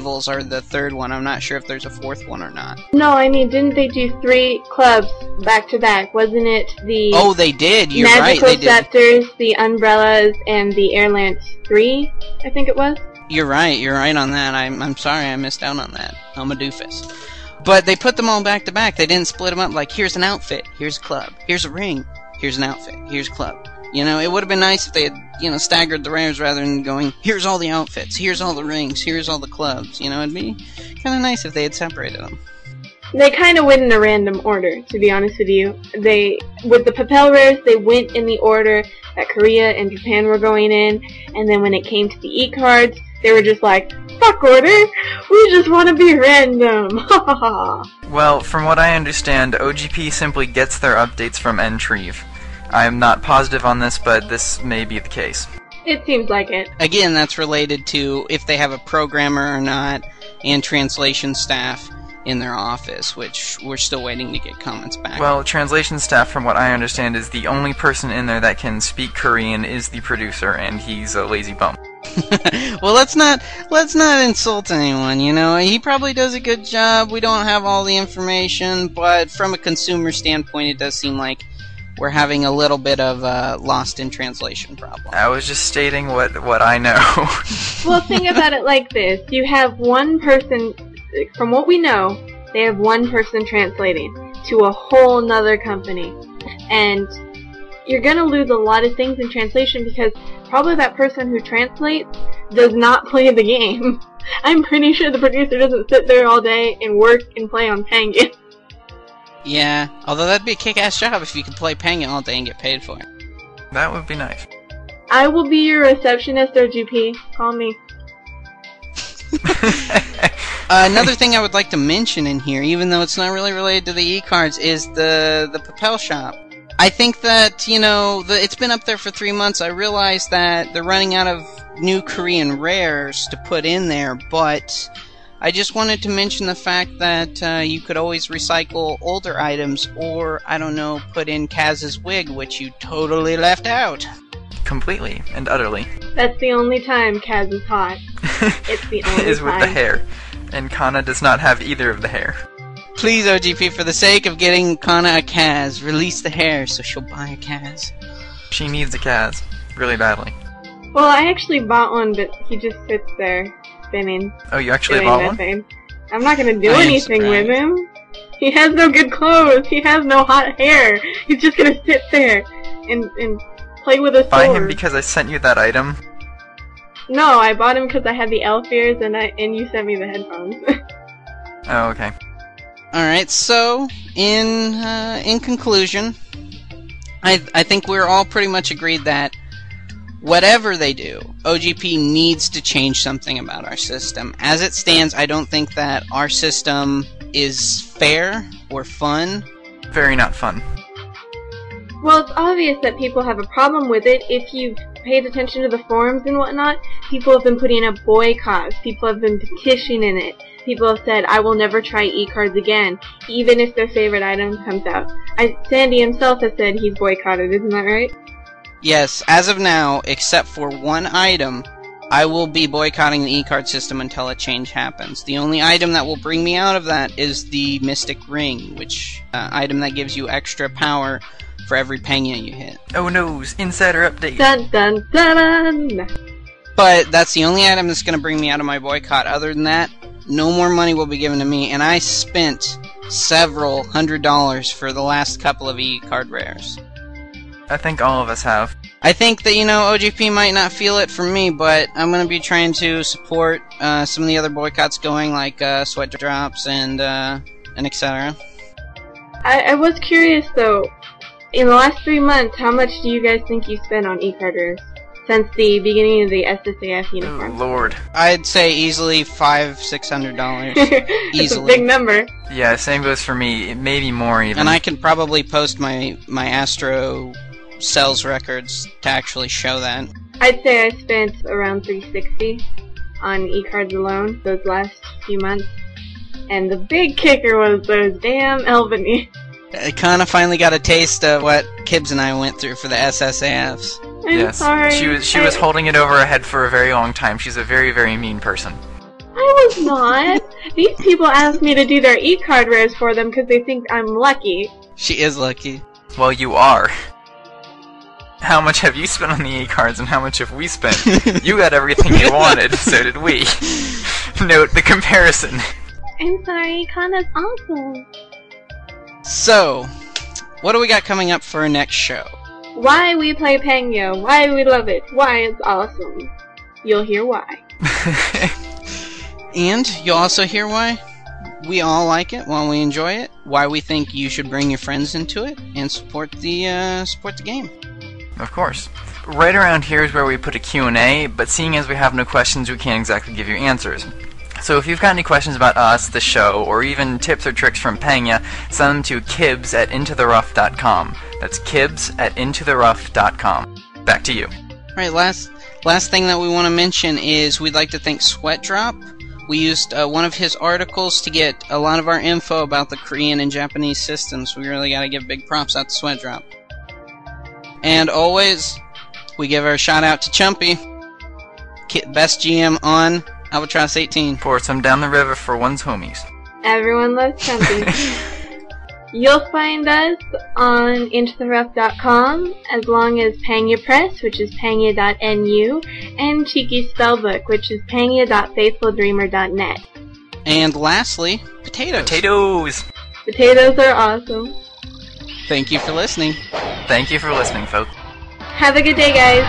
rivals are the third one. I'm not sure if there's a fourth one or not. No, I mean, didn't they do 3 clubs back to back? Wasn't it the... Oh, they did. You're Magical right. They Scepters, the Umbrellas, and the Air Lance 3, I think it was? You're right. You're right on that. I'm sorry I missed out on that. I'm a doofus. But they put them all back to back. They didn't split them up like, here's an outfit, here's a club, here's a ring, here's an outfit, here's a club. You know, it would have been nice if they had, you know, staggered the rares rather than going, here's all the outfits, here's all the rings, here's all the clubs. You know, it'd be kind of nice if they had separated them. They kind of went in a random order, to be honest with you. With the Papel rares, they went in the order that Korea and Japan were going in, and then when it came to the e-cards, they were just like, fuck order, we just want to be random, ha ha ha. Well, from what I understand, OGP simply gets their updates from Entreve. I am not positive on this, but this may be the case. It seems like it. Again, that's related to if they have a programmer or not, and translation staff in their office, which we're still waiting to get comments back. Well, translation staff, from what I understand, is the only person in there that can speak Korean is the producer, and he's a lazy bum. Well, let's not insult anyone, you know. He probably does a good job. We don't have all the information, but from a consumer standpoint, it does seem like we're having a little bit of a lost in translation problem. I was just stating what I know. Well, think about it like this. You have one person, from what we know, they have one person translating to a whole nother company. And you're going to lose a lot of things in translation because probably that person who translates does not play the game. I'm pretty sure the producer doesn't sit there all day and work and play on Penguin. Yeah, although that'd be a kick-ass job if you could play Penguin all day and get paid for it. That would be nice. I will be your receptionist, OGP. Call me. Another thing I would like to mention in here, even though it's not really related to the e-cards, is the Papel shop. I think that, you know, it's been up there for 3 months. I realize that they're running out of new Korean rares to put in there, but I just wanted to mention the fact that you could always recycle older items, or, I don't know, put in Kaz's wig, which you totally left out. Completely and utterly. That's the only time Kaz is hot. It's the only is time. with the hair. And Kana does not have either of the hair. Please, OGP, for the sake of getting Kana a Kaz, release the hair so she'll buy a Kaz. She needs a Kaz. Really badly. Well, I actually bought one, but he just sits there, spinning. Oh, you actually doing bought nothing. I'm not gonna do I am anything with surprised. him. He has no good clothes. He has no hot hair. He's just gonna sit there and play with a sword. Buy him because I sent you that item? No, I bought him because I had the elf ears and you sent me the headphones. Oh, okay. Alright, so, in conclusion, I think we're all pretty much agreed that whatever they do, OGP needs to change something about our system. As it stands, I don't think that our system is fair or fun. Very not fun. Well, it's obvious that people have a problem with it. If you've paid attention to the forums and whatnot, people have been putting up boycotts. People have been petitioning it. People have said, I will never try e-cards again, even if their favorite item comes out. Sandy himself has said he's boycotted, isn't that right? Yes, as of now, except for one item, I will be boycotting the e-card system until a change happens. The only item that will bring me out of that is the Mystic Ring, which item that gives you extra power for every Penguin you hit. Oh no, insider update. Dun dun dun! But that's the only item that's going to bring me out of my boycott. Other than that, no more money will be given to me, and I spent several $100s for the last couple of e-card rares. I think all of us have. I think that, you know, OGP might not feel it from me, but I'm going to be trying to support some of the other boycotts going, like Sweat Drops and etc. I was curious though, in the last 3 months, how much do you guys think you spent on e-card rares? Since the beginning of the SSAF Oh, uniform. Lord. I'd say easily $500-$600. That's Easily. a big number. Yeah, same goes for me. Maybe more even. And I can probably post my Astro sales records to actually show that. I'd say I spent around $360 on e-cards alone those last few months. And the big kicker was those damn Albany. I kind of finally got a taste of what Kibbs and I went through for the SSAFs. I'm Yes, sorry. she was holding it over her head for a very long time. She's a very, very mean person. I was not. These people asked me to do their e-card rares for them because they think I'm lucky. She is lucky. Well, you are. How much have you spent on the e-cards and how much have we spent? You got everything you wanted, so did we. Note the comparison. I'm sorry, Kana's awesome. So, what do we got coming up for our next show? Why we play Penguin, why we love it, why it's awesome. You'll hear why. And you'll also hear why we all like it, why we enjoy it, why we think you should bring your friends into it, and support the game. Of course. Right around here is where we put a Q&A, but seeing as we have no questions, we can't exactly give you answers. So if you've got any questions about us, the show, or even tips or tricks from Pena, send them to kibs@intotherough.com. That's kibs@intotherough.com. Back to you. Alright, last thing that we want to mention is we'd like to thank Sweatdrop. We used one of his articles to get a lot of our info about the Korean and Japanese systems. We really gotta give big props out to Sweatdrop. And always, we give our shout out to Chumpy, best GM on Albatross 18. Pour some down the river for one's homies. Everyone loves Chumpy. You'll find us on intotherough.com, as long as Pangya Press, which is pangya.nu, and Cheeky Spellbook, which is pangya.faithfuldreamer.net. And lastly, potatoes. Potatoes! Potatoes are awesome. Thank you for listening. Thank you for listening, folks. Have a good day, guys.